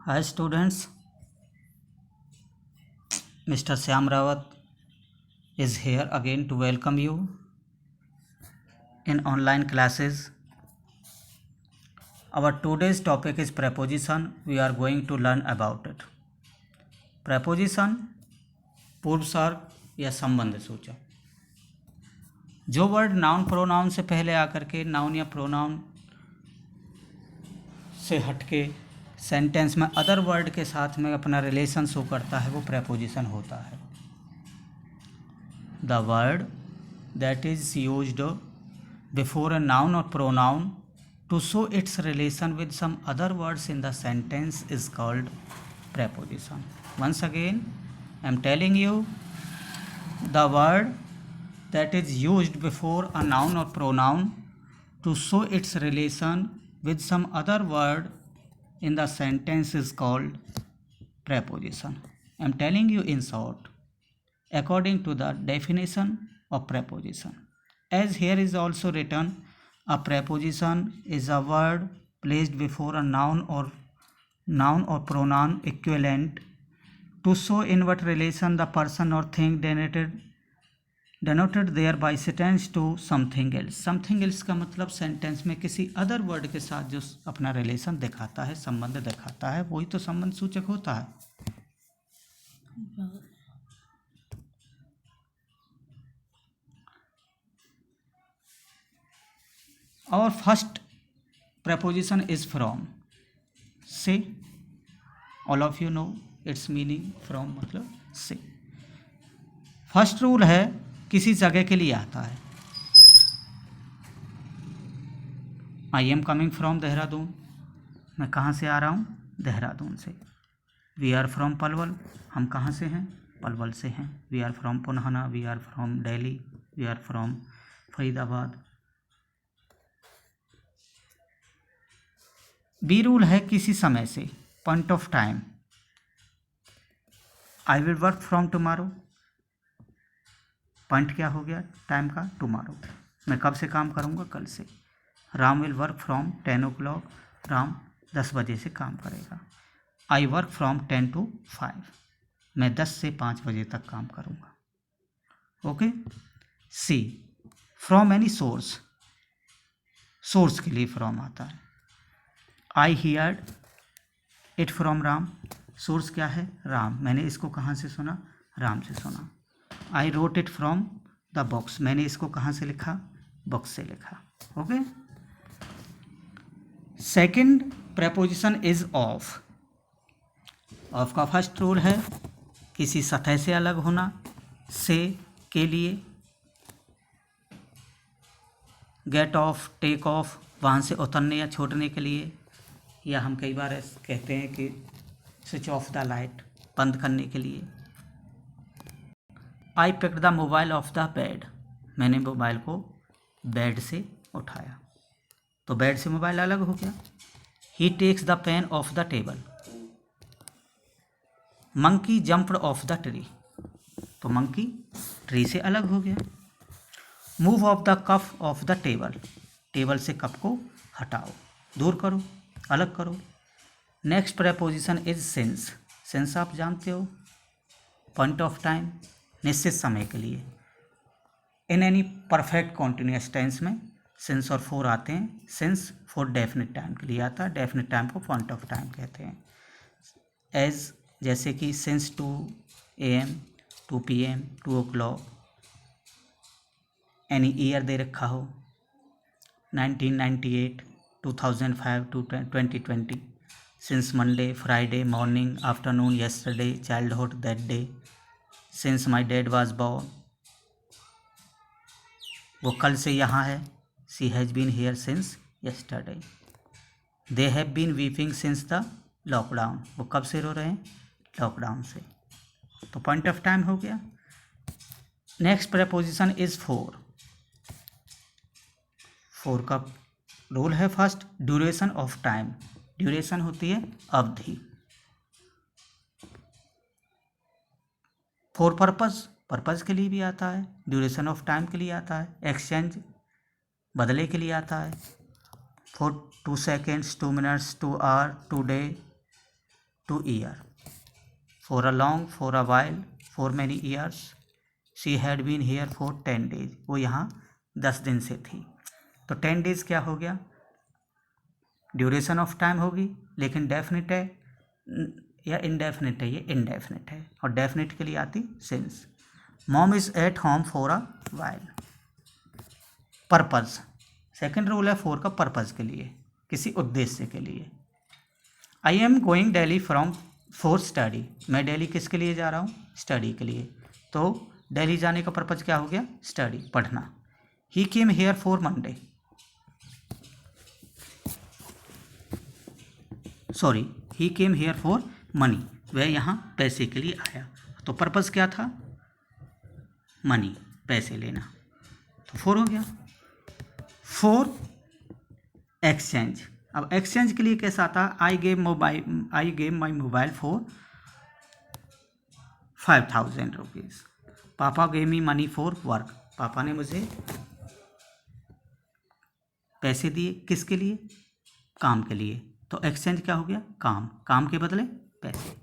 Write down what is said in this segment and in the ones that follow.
Hi students, Mr. Syam Rawat is here again to welcome you in online classes. Our today's topic is preposition. We are going to learn about it. Preposition पूर्व सर्ग या संबंध सूचक, जो word noun pronoun से पहले आकर के नाउन या प्रोनाउन से हटके सेंटेंस में अदर वर्ड के साथ में अपना रिलेशन शो करता है वो प्रेपोजिशन होता है. The word that is used before a noun or pronoun to show its relation with some other words in the sentence is called preposition. Once again, I am telling you, the word that is used before a noun or pronoun to show its relation with some other word in the sentence is called preposition. I am telling you in short, according to the definition of preposition. As here is also written, a preposition is a word placed before a noun or pronoun equivalent to show in what relation the person or thing denoted there by sentence to something else. Something else का मतलब sentence में किसी other word के साथ जो अपना relation दिखाता है, संबंध दिखाता है, वही तो संबंध सूचक होता है. Our first preposition is from. से. All of you know its meaning. from मतलब से. फर्स्ट रूल है किसी जगह के लिए आता है. I am coming from Dehradun. मैं कहाँ से आ रहा हूँ? देहरादून से. We are from Palwal. हम कहाँ से हैं? पलवल से हैं. We are from Punhana. We are from Delhi. We are from Faridabad. बी रूल है किसी समय से. Point of time. I will work from tomorrow. Point क्या हो गया टाइम का? टुमारो. मैं कब से काम करूँगा? कल से. Ram will work from 10 o'clock. Ram 10 बजे से काम करेगा. I work from 10 to 5. मैं 10 से 5 बजे तक काम करूँगा. Okay. See. From any source. Source के लिए फ्रॉम आता है. I heard it from Ram. Source क्या है? राम. मैंने इसको कहाँ से सुना? राम से सुना. I wrote it from the books. मैंने इसको कहाँ से लिखा? बुक्स से लिखा. Okay. Second preposition is of. Of का फर्स्ट रूल है किसी सतह से अलग होना. से के लिए. गेट ऑफ, टेक ऑफ, वहाँ से उतरने या छोड़ने के लिए. या हम कई बार कहते हैं कि स्विच ऑफ द लाइट, बंद करने के लिए. I picked the mobile off the bed. मैंने मोबाइल को बेड से उठाया. तो बेड से मोबाइल अलग हो गया. He takes the pen off the table. Monkey jumped off the tree. तो मंकी ट्री से अलग हो गया. Move off the cup off the table. Table से कप को हटाओ, दूर करो, अलग करो. Next preposition is since. Since आप जानते हो, पॉइंट ऑफ टाइम, निश्चित समय के लिए. In any perfect continuous tense में सिंस और फोर आते हैं. सिंस फॉर डेफिनेट टाइम के लिए आता है. डेफिनेट टाइम को पॉइंट ऑफ टाइम कहते हैं. एज जैसे कि since 2 AM, 2 PM, 2 o'clock. Any year दे रखा हो, 1998, 2005 to 2020. Since Monday, Friday, morning, afternoon, yesterday, childhood, that day. Since my dad was born. वो कल से यहाँ है. She has been here since yesterday. They have been weeping since the lockdown. वो कब से रो रहे हैं? लॉकडाउन से. तो पॉइंट ऑफ टाइम हो गया. Next preposition is four. Four का रूल है first, duration of time. Duration होती है अवधि. फॉर पर्पस, पर्पस के लिए भी आता है. ड्यूरेशन ऑफ टाइम के लिए आता है. एक्सचेंज, बदले के लिए आता है. For 2 seconds, 2 minutes, 2 hour, 2 day. to year. For a long, for a while, for many years. She had been here for 10 days. वो यहाँ 10 दिन से थी. तो 10 days क्या हो गया? ड्यूरेशन ऑफ टाइम होगी, लेकिन डेफिनेट है या इनडेफिनेट है? ये इनडेफिनेट है, और डेफिनेट के लिए आती since. Mom is at home for a while. Purpose, second rule है फॉर का पर्पज़ के लिए, किसी उद्देश्य के लिए. I am going Delhi from for study. मैं दिल्ली किसके लिए जा रहा हूँ? स्टडी के लिए. तो दिल्ली जाने का पर्पज़ क्या हो गया? स्टडी, पढ़ना. He came here for Monday. Sorry, he came here for money. वह यहाँ पैसे के लिए आया. तो पर्पज़ क्या था? मनी, पैसे लेना. तो फोर हो गया. For exchange. अब एक्सचेंज के लिए कैसा आता? I gave my mobile for 5,000 rupees. पापा gave me money for work. पापा ने मुझे पैसे दिए, किसके लिए? काम के लिए. तो एक्सचेंज क्या हो गया? काम, काम के बदले पैसे.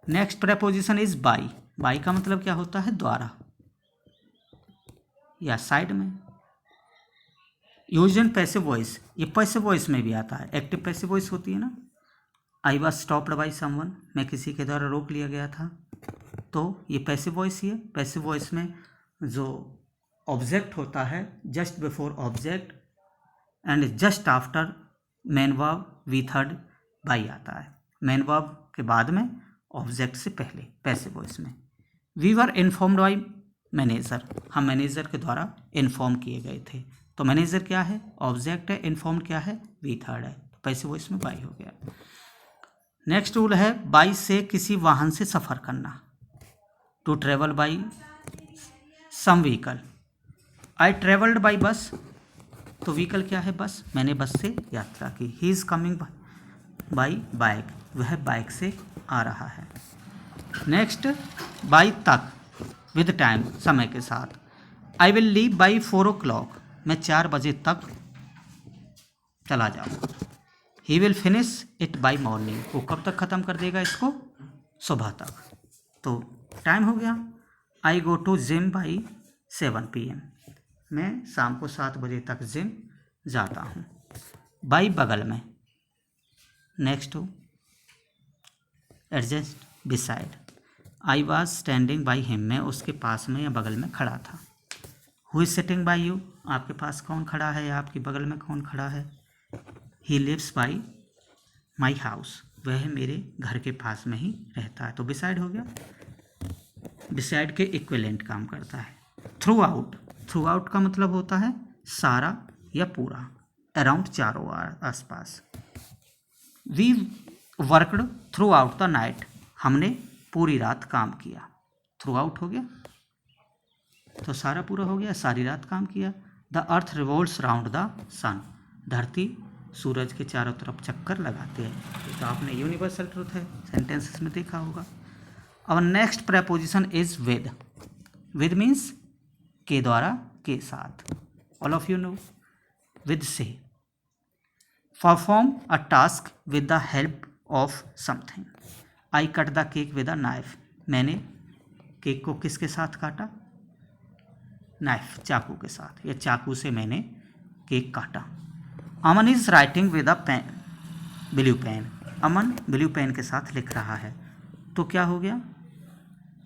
Next preposition is by. By का मतलब क्या होता है? द्वारा या साइड में. Use in passive voice. ये पैसिव वॉइस में भी आता है. एक्टिव पैसिव वॉइस होती है ना. I was stopped by someone. मैं किसी के द्वारा रोक लिया गया था. तो ये पैसिव वॉइस ही है. पैसिव वॉइस में जो ऑब्जेक्ट होता है, just before object and just after main verb V third by आता है. मेन वर्ब के बाद में, ऑब्जेक्ट से पहले, पैसिव वॉइस में. We were informed by manager. हम मैनेजर के द्वारा इन्फॉर्म किए गए थे. तो मैनेजर क्या है? ऑब्जेक्ट है. इन्फॉर्म्ड क्या है? वी थर्ड है. तो पैसिव वॉइस में बाई हो गया. नेक्स्ट रूल है बाई से किसी वाहन से सफ़र करना. To travel by some vehicle. I travelled by bus. तो व्हीकल क्या है? बस. मैंने बस से यात्रा की. He is coming by bike. वह बाइक से आ रहा है. नेक्स्ट, बाई तक, विद टाइम, समय के साथ. I will leave by 4 o'clock. मैं 4 बजे तक चला जाऊँगा. He will finish it by morning. वो कब तक ख़त्म कर देगा इसको? सुबह तक. तो टाइम हो गया. I go to gym by 7 PM. मैं शाम को 7 बजे तक जिम जाता हूँ. बाई बगल में. नेक्स्ट हो adjust beside. I was standing by him. मैं उसके पास में या बगल में खड़ा था. Who is sitting by you. आपके पास कौन खड़ा है या आपकी बगल में कौन खड़ा है? He lives by my house. वह मेरे घर के पास में ही रहता है. तो बिसाइड हो गया. बिसाइड के इक्विवेलेंट काम करता है. Through out. थ्रू आउट का मतलब होता है सारा या पूरा, अराउंड, चारों आसपास. We worked throughout the night. हमने पूरी रात काम किया. थ्रू आउट हो गया. तो सारा पूरा हो गया, सारी रात काम किया. The earth revolves round the sun. धरती सूरज के चारों तरफ चक्कर लगाते हैं. ये तो आपने यूनिवर्सल ट्रूथ है, सेंटेंसेस में देखा होगा. अब next preposition is with. With means के द्वारा, के साथ. All of you know. With से. Perform a task with the help of something. I cut the cake with a knife. मैंने केक को किसके साथ काटा? नाइफ, चाकू के साथ, या चाकू से मैंने केक काटा. Aman is writing with a pen, blue pen. Aman blue pen के साथ लिख रहा है. तो क्या हो गया?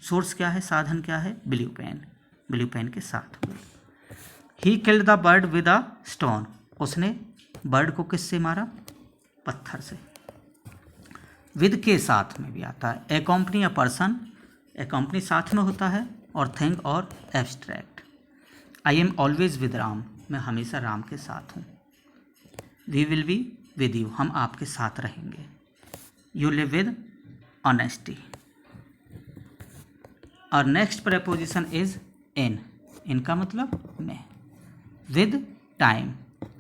सोर्स क्या है? साधन क्या है? Blue pen. ब्लू पेन के साथ. He killed the bird with a stone. उसने बर्ड को किससे मारा? पत्थर से. विद के साथ में भी आता है. एकम्पनी अ पर्सन. एकम्पनी साथ में होता है, और थिंग और abstract. I am always with Ram. मैं हमेशा राम के साथ हूँ. We will be with you. हम आपके साथ रहेंगे. You live with honesty. और नेक्स्ट प्रेपोजिशन इज इन. इनका मतलब में. With time.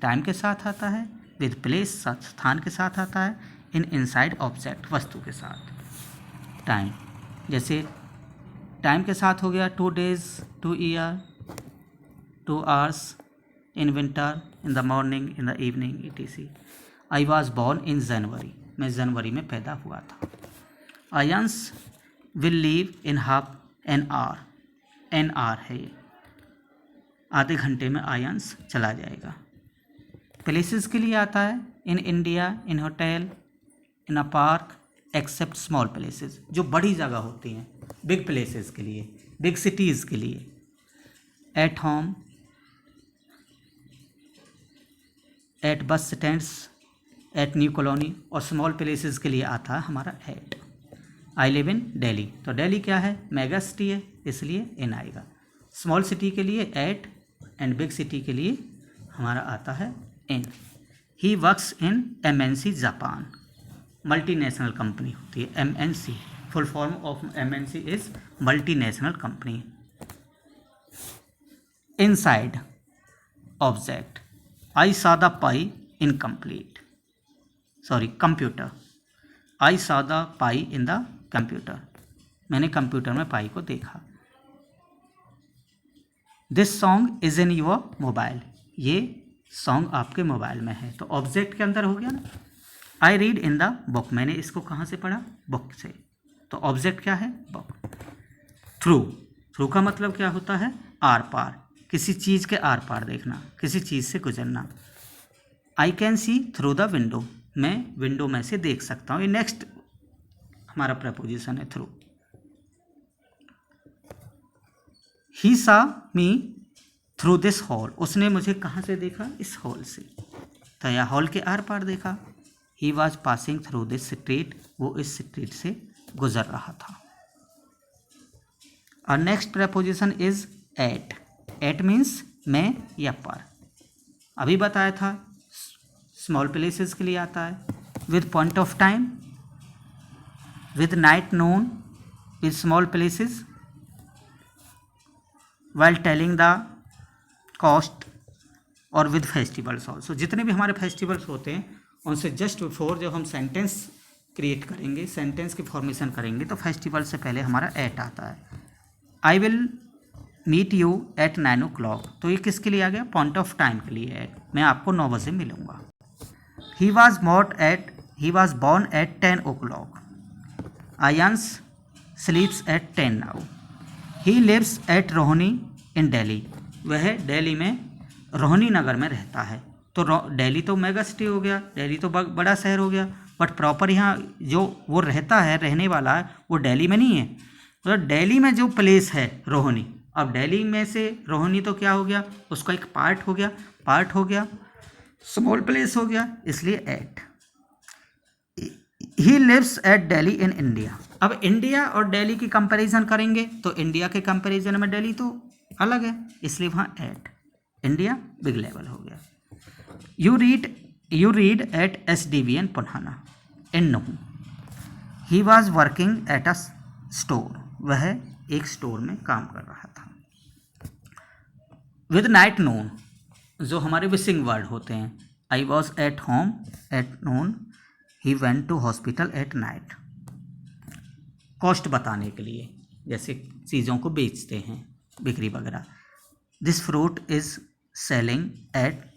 टाइम के साथ आता है. विद प्लेस, स्थान के साथ आता है. इन इनसाइड ऑब्जेक्ट, वस्तु के साथ. टाइम, जैसे टाइम के साथ हो गया 2 days, 2 year, 2 hours, in winter, in the morning, in the evening, etc. I was born in January. मैं जनवरी में पैदा हुआ था। Ions will leave in half an hour, an hour है ये, आधे घंटे में आयंस चला जाएगा। प्लेसेस के लिए आता है in India, in hotel, in a park, except small places, जो बड़ी जगह होती हैं, बिग प्लेसेस के लिए, बिग सिटीज़ के लिए। At home, at bus stands, at new colony, और स्मॉल प्लेसेस के लिए आता है हमारा at. I live in Delhi, तो दिल्ली क्या है, मेगा सिटी है, इसलिए इन आएगा। स्मॉल सिटी के लिए एट, एंड बिग सिटी के लिए हमारा आता है in. He works in MNC Japan, multinational company होती है MNC, full form of MNC is multinational company. Inside object, I saw the pie incomplete, sorry computer, I saw the pie in the computer, मैंने computer में pie को देखा। This song is in your mobile, ये song आपके mobile में है, तो object के अंदर हो गया ना। I read in the book, मैंने इसको कहाँ से पढ़ा, बुक से, तो ऑब्जेक्ट क्या है, बुक। थ्रू, थ्रू का मतलब क्या होता है, आर पार, किसी चीज़ के आर पार देखना, किसी चीज़ से गुजरना। I can see through the window, मैं विंडो में से देख सकता हूँ, ये नेक्स्ट हमारा प्रपोजिशन है थ्रू। ही सा मी थ्रू दिस हॉल, उसने मुझे कहाँ से देखा, इस हॉल से, तो यह हॉल के आर पार देखा। He was passing through this street, वो इस स्ट्रीट से गुजर रहा था। और next preposition is at, at means में या पर, अभी बताया था स्मॉल प्लेसेस के लिए आता है। With point of time, with night Noon, with small places, while telling the cost, और विद फेस्टिवल्स ऑल्सो। जितने भी हमारे फेस्टिवल्स होते हैं उनसे जस्ट बिफोर जब हम सेंटेंस क्रिएट करेंगे, सेंटेंस की फॉर्मेशन करेंगे, तो फेस्टिवल से पहले हमारा एट आता है। I will meet you at 9 o'clock, तो ये किसके लिए आ गया, पॉइंट ऑफ टाइम के लिए है, मैं आपको 9 बजे मिलूँगा। He was born at 10 o'clock, Ayansh sleeps at 10 now। He lives at Rohini in Delhi, वह दिल्ली में रोहिणी नगर में रहता है। तो दिल्ली तो मेगा सिटी हो गया, दिल्ली तो बड़ा शहर हो गया, बट प्रॉपर यहाँ जो वो रहता है, रहने वाला है, वो दिल्ली में नहीं है। तो दिल्ली में जो प्लेस है रोहिणी, अब दिल्ली में से रोहिणी तो क्या हो गया, उसका एक पार्ट हो गया, स्मॉल प्लेस हो गया, इसलिए at. He lives at Delhi in India, अब इंडिया और दिल्ली की कंपैरिजन करेंगे तो इंडिया के कंपैरिजन में दिल्ली तो अलग है, इसलिए वहाँ एट, इंडिया बिग लेवल हो गया। You read at SDVN Punhana in Nuh. He was working at a store, वह एक स्टोर में काम कर रहा था। विद नाइट नून, जो हमारे मिसिंग वर्ड होते हैं, I was at home at noon, he went to hospital at night. Cost बताने के लिए, जैसे चीज़ों को बेचते हैं, बिक्री वगैरह। This fruit is selling at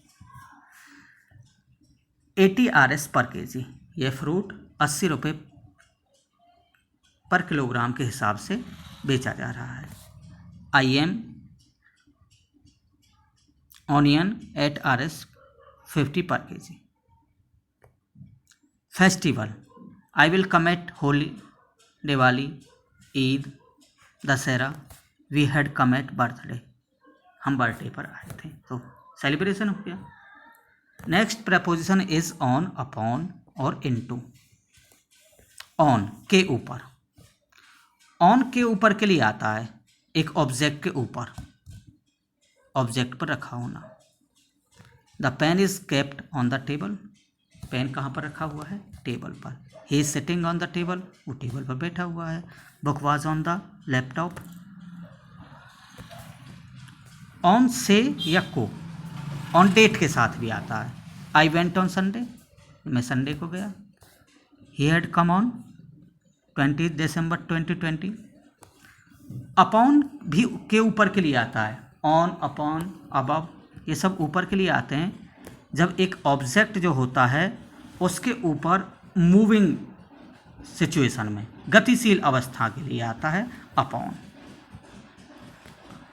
80 RS पर kg, यह फ्रूट 80 रुपये पर किलोग्राम के हिसाब से बेचा जा रहा है। I am onion at RS 50 पर kg। Festival, I will come at Holi, Diwali, Eid, Dussehra, we had come at birthday, हम बर्थडे पर आए थे, तो सेलिब्रेशन हो गया। Next preposition is on, upon और इनटू। ऑन के ऊपर, ऑन के ऊपर के लिए आता है एक ऑब्जेक्ट के ऊपर, ऑब्जेक्ट पर रखा होना। The pen is kept on the table, pen कहाँ पर रखा हुआ है, टेबल पर। He is sitting on the table, वो टेबल पर बैठा हुआ है। Book was on the laptop. On से या को, ऑन डेट के साथ भी आता है। आई वेंट ऑन संडे, मैं संडे को गया। He had come on 20 December 2020। Upon भी के ऊपर के लिए आता है, ऑन, अपॉन, अबव, ये सब ऊपर के लिए आते हैं जब एक ऑब्जेक्ट जो होता है उसके ऊपर मूविंग सिचुएशन में, गतिशील अवस्था के लिए आता है अपॉन।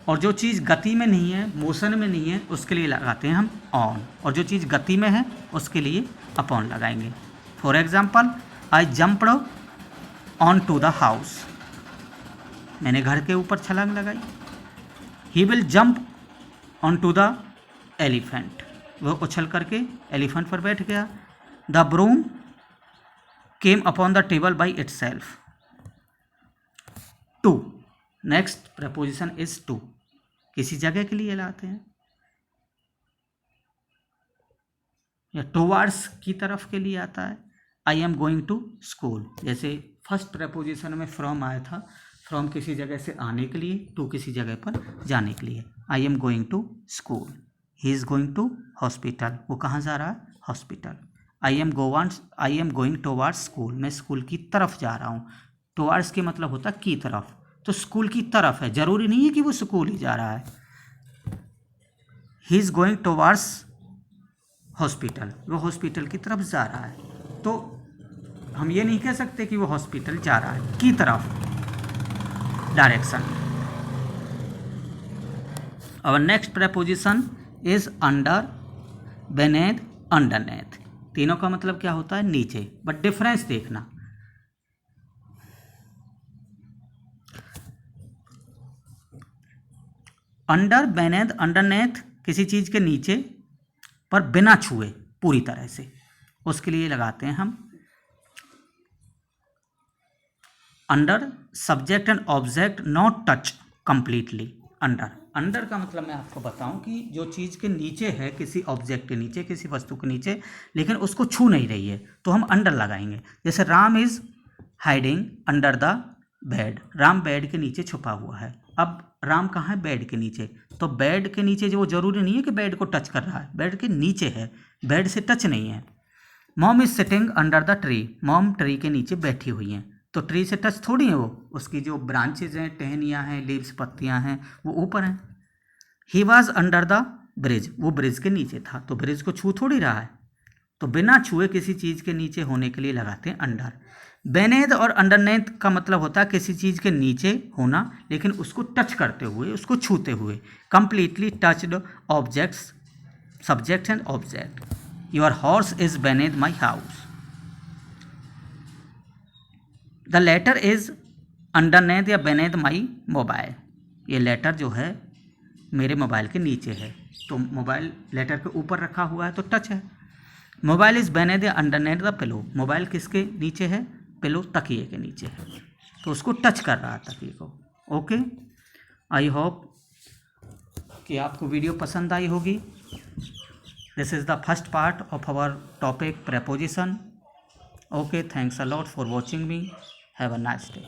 और जो चीज़ गति में नहीं है, मोशन में नहीं है, उसके लिए लगाते हैं हम ऑन। और जो चीज़ गति में है उसके लिए अपॉन लगाएंगे। For example, I jumped on to the house, मैंने घर के ऊपर छलांग लगाई। He will jump on to the elephant, वह उछल करके एलिफेंट पर बैठ गया। The broom came upon the table by itself. To, next preposition is to, किसी जगह के लिए लाते हैं, या टुवर्ड्स की तरफ के लिए आता है। I am going to school, जैसे फर्स्ट प्रपोजिशन में फ्रॉम आया था, फ्रॉम किसी जगह से आने के लिए, टू किसी जगह पर जाने के लिए। I am going to school. He is going to hospital, वो कहाँ जा रहा है, hospital. I am going towards school, मैं स्कूल की तरफ जा रहा हूँ। टुवर्ड्स के मतलब होता है की तरफ, तो स्कूल की तरफ है, जरूरी नहीं है कि वो स्कूल ही जा रहा है। ही इज़ गोइंग टुवर्ड्स हॉस्पिटल, वो हॉस्पिटल की तरफ जा रहा है। तो हम ये नहीं कह सकते कि वो हॉस्पिटल जा रहा है, की तरफ, डायरेक्शन। और next preposition is under, beneath, underneath. तीनों का मतलब क्या होता है, नीचे, बट डिफरेंस देखना। अंडर, बेनेथ, अंडरनेथ किसी चीज़ के नीचे पर बिना छुए पूरी तरह से, उसके लिए लगाते हैं हम under, subject and object not touch completely. Under, under का मतलब मैं आपको बताऊं कि जो चीज़ के नीचे है, किसी ऑब्जेक्ट के नीचे, किसी वस्तु के नीचे, लेकिन उसको छू नहीं रही है, तो हम अंडर लगाएंगे। जैसे Ram is hiding under the bed, Ram bed के नीचे छुपा हुआ है। अब राम कहाँ है, बेड के नीचे, तो बेड के नीचे जो, वो जरूरी नहीं है कि बेड को टच कर रहा है, बेड के नीचे है, बेड से टच नहीं है। Mom is sitting under the tree, mom tree के नीचे बैठी हुई हैं, तो ट्री से टच थोड़ी है वो, उसकी जो ब्रांचेज हैं, टहनियाँ हैं, लीव्स, पत्तियाँ हैं, वो ऊपर हैं। He was under the bridge, वो ब्रिज के नीचे था, तो ब्रिज को छू थोड़ी रहा है, तो बिना छुए किसी चीज़ के नीचे होने के लिए लगाते हैं अंडर। बेनेथ और अंडरनेथ का मतलब होता है किसी चीज़ के नीचे होना, लेकिन उसको टच करते हुए, उसको छूते हुए। Completely touched objects, subject and object. Your horse is beneath my house. The letter is underneath या बेनेथ माई मोबाइल, ये लेटर जो है मेरे मोबाइल के नीचे है, तो मोबाइल लेटर के ऊपर रखा हुआ है तो टच है। मोबाइल इज बेनेथ या अंडरनेथ द पिलो, मोबाइल किसके नीचे है, पिलो, तकिए के नीचे है, तो उसको टच कर रहा है तकिए को। ओके, आई होप कि आपको वीडियो पसंद आई होगी। This is the first part of our topic preposition. Okay, thanks a lot for watching me. Have a nice day.